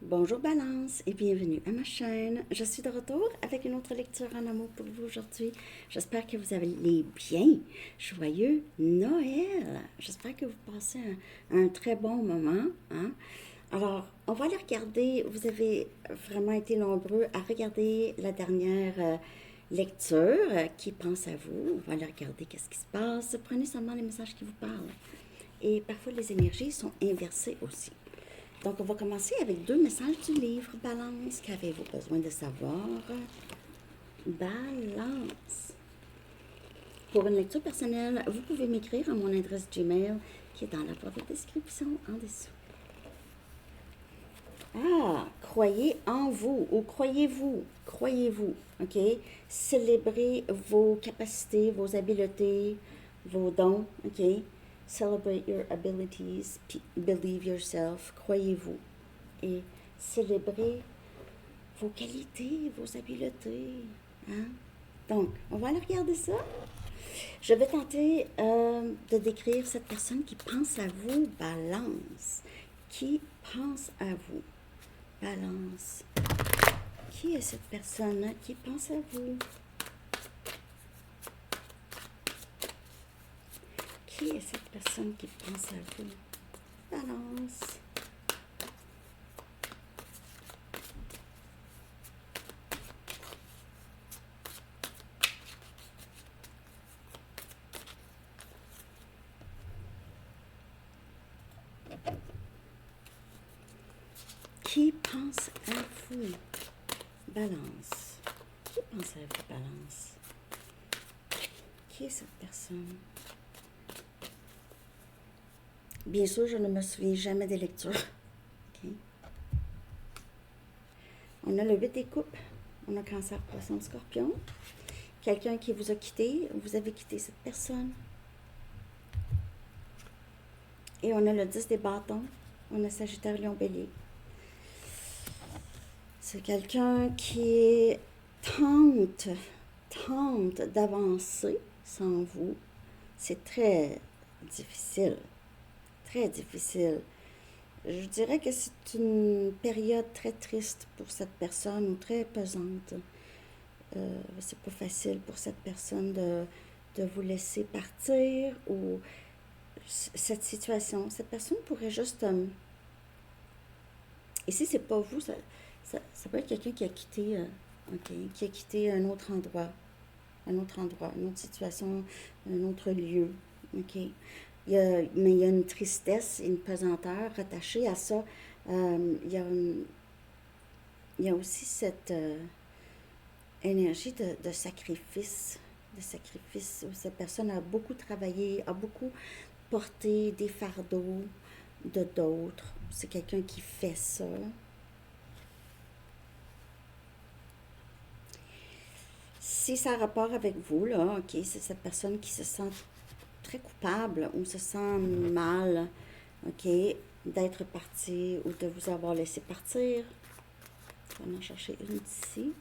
Bonjour Balance et bienvenue à ma chaîne. Je suis de retour avec une autre lecture en amour pour vous aujourd'hui. J'espère que vous allez bien. Joyeux Noël. J'espère que vous passez un très bon moment. Hein? Alors, on va aller regarder. Vous avez vraiment été nombreux à regarder la dernière lecture. Qui pense à vous? On va aller regarder qu'est-ce qui se passe. Prenez seulement les messages qui vous parlent. Et parfois, les énergies sont inversées aussi. Donc, on va commencer avec deux messages du livre Balance. Qu'avez-vous besoin de savoir? Balance. Pour une lecture personnelle, vous pouvez m'écrire à mon adresse Gmail qui est dans la barre de description en dessous. Ah, croyez en vous ou croyez-vous, ok? Célébrez vos capacités, vos habiletés, vos dons, ok? Celebrate your abilities, believe yourself, croyez-vous. Et célébrez vos qualités, vos habiletés. Hein? Donc, on va aller regarder ça. Je vais tenter de décrire cette personne qui pense à vous, Balance. Qui pense à vous, Balance. Qui est cette personne qui pense à vous? Qui est cette personne qui pense à vous? Balance. Qui pense à vous? Balance. Qui pense à vous, Balance? Qui est cette personne? Bien sûr, je ne me souviens jamais des lectures. Okay. On a le 8 des coupes. On a Cancer, Poisson, Scorpion. Quelqu'un qui vous a quitté. Vous avez quitté cette personne. Et on a le 10 des bâtons. On a Sagittaire, Lion, Bélier. C'est quelqu'un qui tente d'avancer sans vous. C'est très difficile. Très difficile. Je dirais que c'est une période très triste pour cette personne ou très pesante. C'est pas facile pour cette personne de vous laisser partir ou cette situation. Cette personne pourrait juste... et si c'est pas vous, ça peut être quelqu'un qui a quitté, qui a quitté un autre endroit, une autre situation, un autre lieu. Ok. Mais il y a une tristesse et une pesanteur rattachée à ça. Il y a aussi cette énergie de sacrifice, où cette personne a beaucoup travaillé, a beaucoup porté des fardeaux de d'autres. C'est quelqu'un qui fait ça. Si ça a rapport avec vous, là, ok, c'est cette personne qui se sent très coupable ou se sent mal, ok, d'être parti ou de vous avoir laissé partir. On va en chercher une d'ici.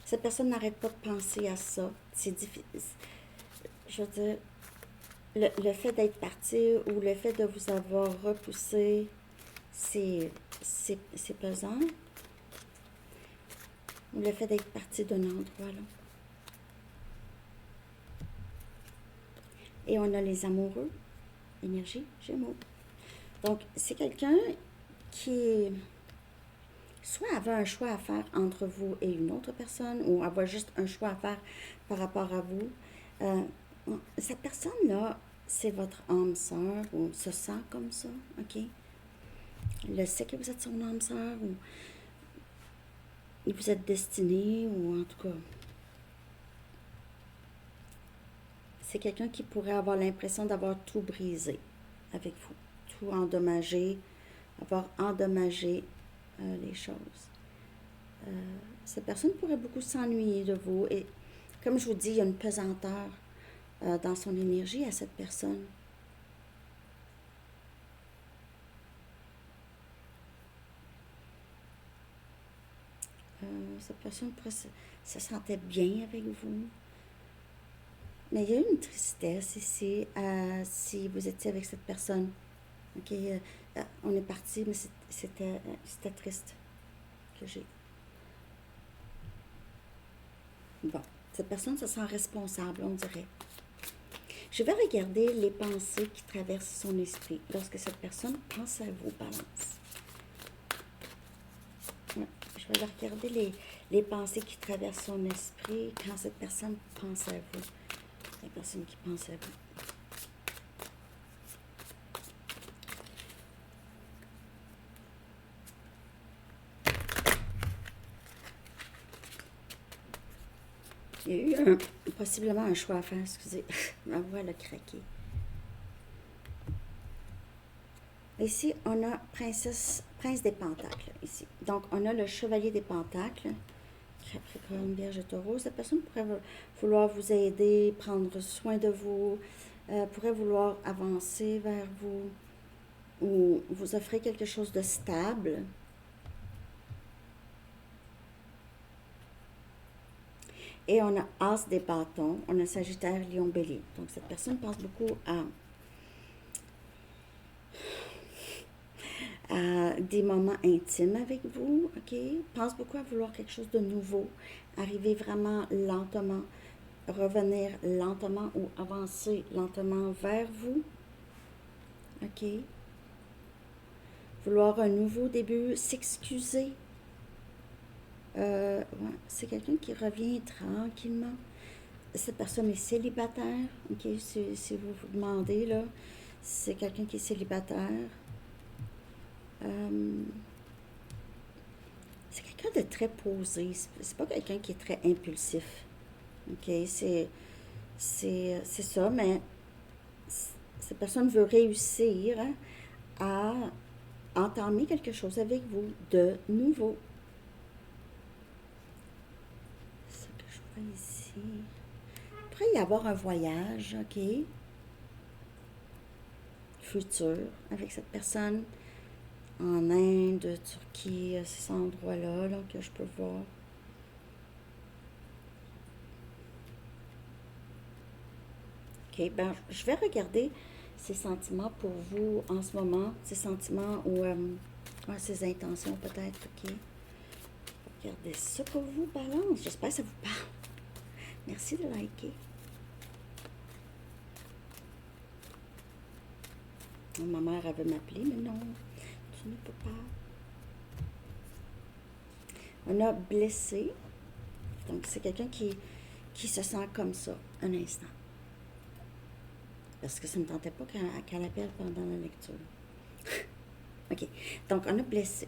Cette personne n'arrête pas de penser à ça. C'est difficile. Je veux dire, le fait d'être parti ou le fait de vous avoir repoussé, c'est pesant. Ou le fait d'être parti d'un endroit, là. Et on a les amoureux, énergie, Gémeaux. Donc, c'est quelqu'un qui soit avait un choix à faire entre vous et une autre personne, ou avoir juste un choix à faire par rapport à vous. Cette personne-là, c'est votre âme sœur, ou se sent comme ça, ok? Elle sait que vous êtes son âme sœur, ou vous êtes destiné, ou en tout cas, c'est quelqu'un qui pourrait avoir l'impression d'avoir tout brisé avec vous, tout endommagé, avoir endommagé les choses. Cette personne pourrait beaucoup s'ennuyer de vous et, comme je vous dis, il y a une pesanteur dans son énergie à cette personne. Cette personne pourrait se sentait bien avec vous. Mais il y a une tristesse ici si vous étiez avec cette personne. OK, on est parti, mais c'était triste que j'ai. Bon, cette personne se sent responsable, on dirait. Je vais regarder les pensées qui traversent son esprit lorsque cette personne pense à vous, Balance. Ouais, je vais regarder les pensées qui traversent son esprit quand cette personne pense à vous. La personne qui pense à vous. Il y a eu possiblement un choix à faire, excusez. Ma voix a craqué. Ici, on a prince des pentacles, ici. Donc, on a le chevalier des pentacles, Capricorne, Vierge et Taureau. Cette personne pourrait vouloir vous aider, prendre soin de vous, pourrait vouloir avancer vers vous ou vous offrir quelque chose de stable. Et on a As des bâtons, on a Sagittaire, Lion, Bélier. Donc, cette personne pense beaucoup à des moments intimes avec vous, OK? Pense beaucoup à vouloir quelque chose de nouveau, arriver vraiment lentement, revenir lentement ou avancer lentement vers vous, OK? Vouloir un nouveau début, s'excuser. Ouais, c'est quelqu'un qui revient tranquillement. Cette personne est célibataire, OK? Si vous vous demandez, là, c'est quelqu'un qui est célibataire. C'est quelqu'un de très posé. C'est pas quelqu'un qui est très impulsif. OK? C'est ça, mais cette personne veut réussir à entamer quelque chose avec vous de nouveau. C'est ce que je vois ici. Il pourrait y avoir un voyage, OK? Futur avec cette personne. En Inde, Turquie, ces endroits-là là, que je peux voir. OK, ben, je vais regarder ces sentiments pour vous en ce moment, ces sentiments ou ces intentions peut-être, OK? Regardez ça pour vous, Balance. J'espère que ça vous parle. Merci de liker. Ma mère, elle veut m'appeler, mais non, tu ne peux pas. On a blessé. Donc, c'est quelqu'un qui se sent comme ça, un instant. Parce que ça ne me tentait pas qu'elle appelle pendant la lecture. OK. Donc, on a blessé.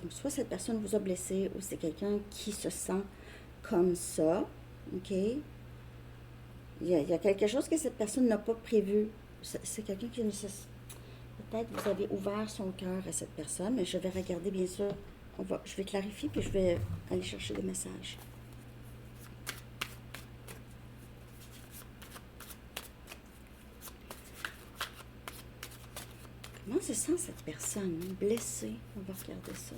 Donc, soit cette personne vous a blessé ou c'est quelqu'un qui se sent comme ça. OK? Il y a quelque chose que cette personne n'a pas prévu. C'est quelqu'un qui ne se... Peut-être vous avez ouvert son cœur à cette personne, mais je vais regarder, bien sûr. Je vais clarifier, puis je vais aller chercher des messages. Comment se sent cette personne blessée? On va regarder ça.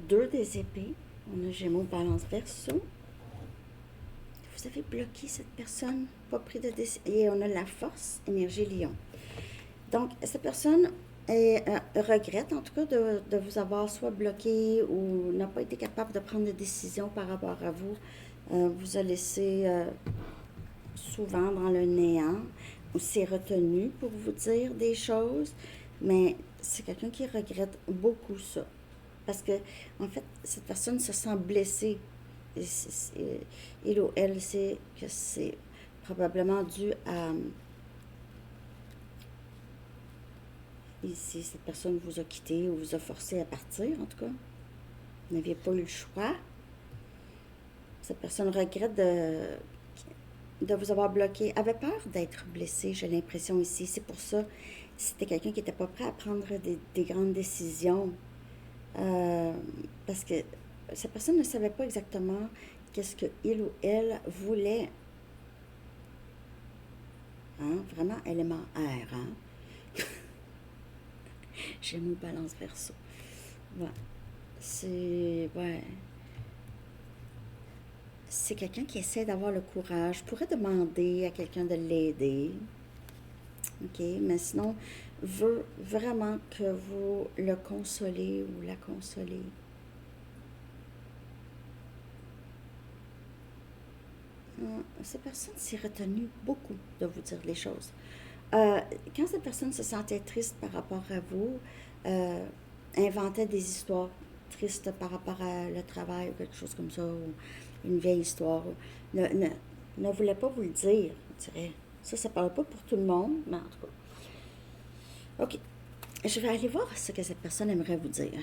Deux des épées. On a Gémeaux, Balance, Verseau. Vous avez bloqué cette personne, pas pris de décision. Et on a la force, énergie, Lion. Donc, cette personne regrette en tout cas de vous avoir soit bloqué ou n'a pas été capable de prendre de décision par rapport à vous. Vous a laissé souvent dans le néant ou s'est retenu pour vous dire des choses. Mais c'est quelqu'un qui regrette beaucoup ça. Parce que, en fait, cette personne se sent blessée. Il ou elle sait que c'est probablement dû à... Ici, cette personne vous a quitté ou vous a forcé à partir, en tout cas. Vous n'aviez pas eu le choix. Cette personne regrette de vous avoir bloqué. Avait peur d'être blessée, j'ai l'impression ici. C'est pour ça, c'était quelqu'un qui n'était pas prêt à prendre des grandes décisions. Parce que cette personne ne savait pas exactement qu'est-ce que il ou elle voulait. Hein? Vraiment élément air. Hein? Gémeaux, balance, verseau. Ouais. Ouais. C'est quelqu'un qui essaie d'avoir le courage. Pourrait demander à quelqu'un de l'aider. OK? Mais sinon, veut vraiment que vous le consolez ou la consolez. Cette personne s'est retenue beaucoup de vous dire les choses. Quand cette personne se sentait triste par rapport à vous, inventait des histoires tristes par rapport à le travail ou quelque chose comme ça, ou une vieille histoire, ne voulait pas vous le dire, je dirais. Ça ne parle pas pour tout le monde, mais en tout cas. OK. Je vais aller voir ce que cette personne aimerait vous dire.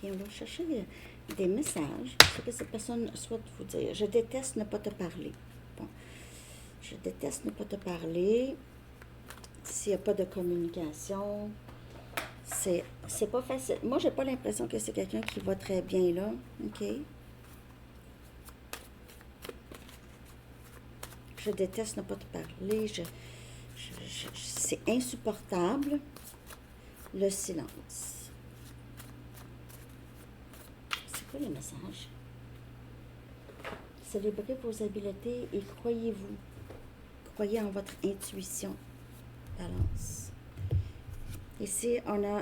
OK, on va chercher des messages, ce que cette personne souhaite vous dire. Je déteste ne pas te parler. Bon. Je déteste ne pas te parler. S'il n'y a pas de communication, c'est pas facile. Moi, j'ai pas l'impression que c'est quelqu'un qui va très bien là. OK? Je déteste ne pas te parler. C'est insupportable. Le silence. C'est quoi les messages? Célébrez vos habiletés et croyez-vous. Croyez en votre intuition. Balance. Ici,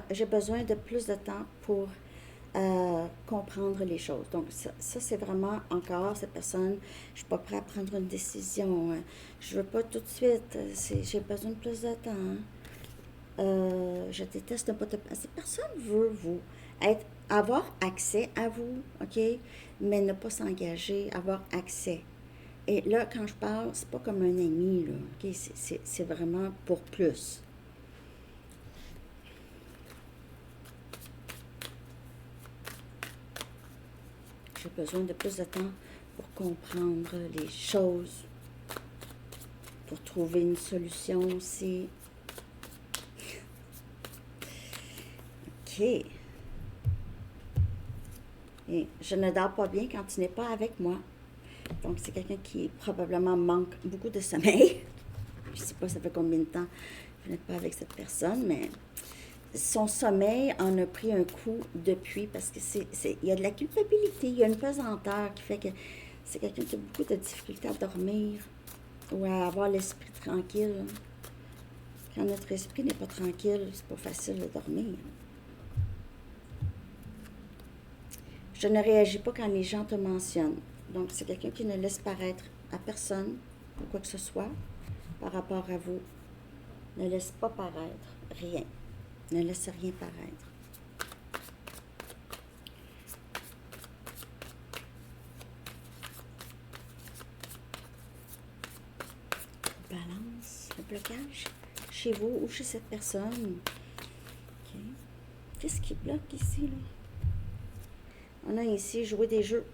j'ai besoin de plus de temps pour comprendre les choses. Donc, ça c'est vraiment encore cette personne, je suis pas prête à prendre une décision. Je veux pas tout de suite. J'ai besoin de plus de temps. Je déteste ne pas te... Cette personne veut avoir accès à vous, OK? Mais ne pas s'engager, avoir accès. Et là, quand je parle, c'est pas comme un ami, là, OK? C'est vraiment pour plus. J'ai besoin de plus de temps pour comprendre les choses, pour trouver une solution aussi. OK. Et je ne dors pas bien quand tu n'es pas avec moi. Donc, c'est quelqu'un qui probablement manque beaucoup de sommeil. Je ne sais pas ça fait combien de temps que vous n'êtes pas avec cette personne, mais son sommeil en a pris un coup depuis parce que il y a de la culpabilité, il y a une pesanteur qui fait que c'est quelqu'un qui a beaucoup de difficultés à dormir ou à avoir l'esprit tranquille. Quand notre esprit n'est pas tranquille, c'est pas facile de dormir. Je ne réagis pas quand les gens te mentionnent. Donc, c'est quelqu'un qui ne laisse paraître à personne ou quoi que ce soit par rapport à vous. Ne laisse pas paraître rien. Ne laisse rien paraître. Balance, le blocage chez vous ou chez cette personne. Okay. Qu'est-ce qui bloque ici, là? On a ici joué des jeux.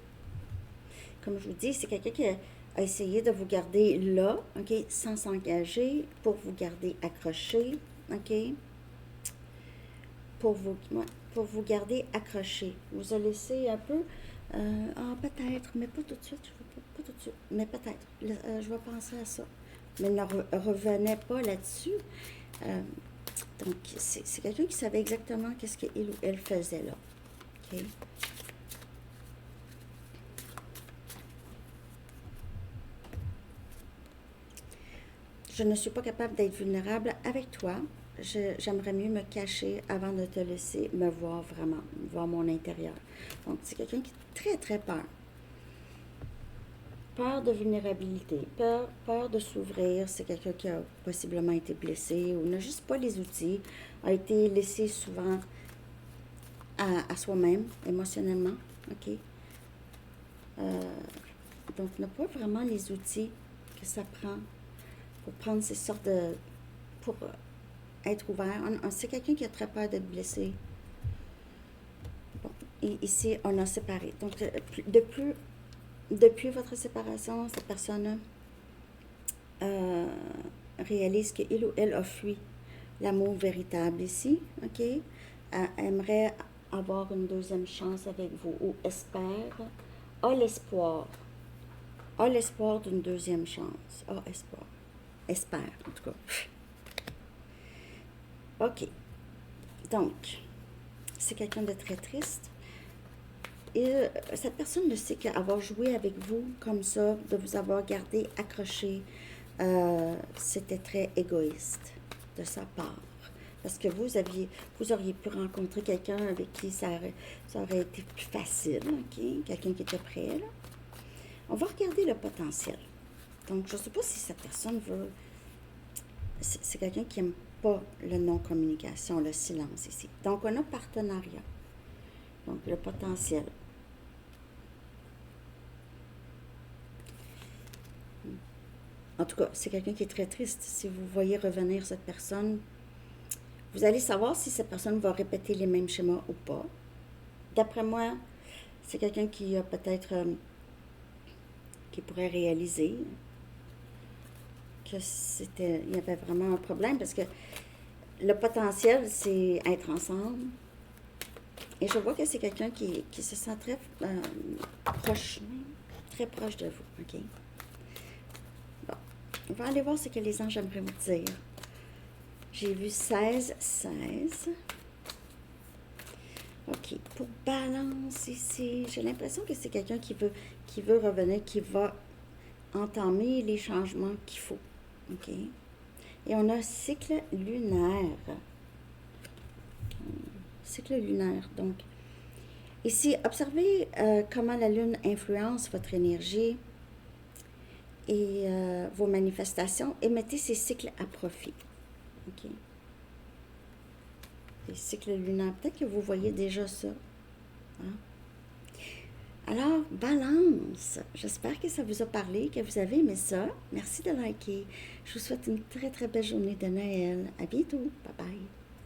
Comme je vous dis, c'est quelqu'un qui a essayé de vous garder là, OK, sans s'engager, pour vous garder accroché, OK? Pour vous garder accroché. Vous a laissé un peu, peut-être, mais pas tout de suite, je veux pas tout de suite, mais peut-être, je vais penser à ça. Mais ne revenez pas là-dessus. Donc, c'est quelqu'un qui savait exactement qu'est-ce qu'il ou elle faisait là, OK? Je ne suis pas capable d'être vulnérable avec toi. J'aimerais mieux me cacher avant de te laisser me voir vraiment, voir mon intérieur. Donc, c'est quelqu'un qui a très, très peur. Peur de vulnérabilité, peur de s'ouvrir. C'est quelqu'un qui a possiblement été blessé ou n'a juste pas les outils, a été laissé souvent à soi-même, émotionnellement. OK? Donc, n'a pas vraiment les outils que ça prend pour prendre ces sortes de... pour être ouvert. C'est quelqu'un qui a très peur d'être blessé. Bon, et ici, on a séparé. Donc, depuis votre séparation, cette personne réalise qu'il ou elle a fui l'amour véritable ici, OK? Aimerait avoir une deuxième chance avec vous ou espère a l'espoir. A l'espoir d'une deuxième chance. A espoir. Espère, en tout cas. OK. Donc, c'est quelqu'un de très triste. Et cette personne ne sait qu'avoir joué avec vous comme ça, de vous avoir gardé accroché, c'était très égoïste de sa part. Parce que vous auriez pu rencontrer quelqu'un avec qui ça aurait été plus facile, OK? Quelqu'un qui était prêt, là. On va regarder le potentiel. Donc, je ne sais pas si cette personne veut... C'est quelqu'un qui n'aime pas le non-communication, le silence ici. Donc, on a partenariat. Donc, le potentiel. En tout cas, c'est quelqu'un qui est très triste. Si vous voyez revenir cette personne, vous allez savoir si cette personne va répéter les mêmes schémas ou pas. D'après moi, c'est quelqu'un qui a peut-être... qui pourrait réaliser que il y avait vraiment un problème parce que le potentiel, c'est être ensemble. Et je vois que c'est quelqu'un qui se sent très proche de vous, OK? Bon, on va aller voir ce que les anges aimeraient vous dire. J'ai vu 16. OK, pour balance ici, j'ai l'impression que c'est quelqu'un qui veut revenir, qui va entamer les changements qu'il faut, OK? Et on a un cycle lunaire. Cycle lunaire, donc. Ici, observez comment la Lune influence votre énergie et vos manifestations et mettez ces cycles à profit. OK? Les cycles lunaires, peut-être que vous voyez déjà ça. Hein? Alors, balance. J'espère que ça vous a parlé, que vous avez aimé ça. Merci de liker. Je vous souhaite une très, très belle journée de Noël. À bientôt. Bye bye.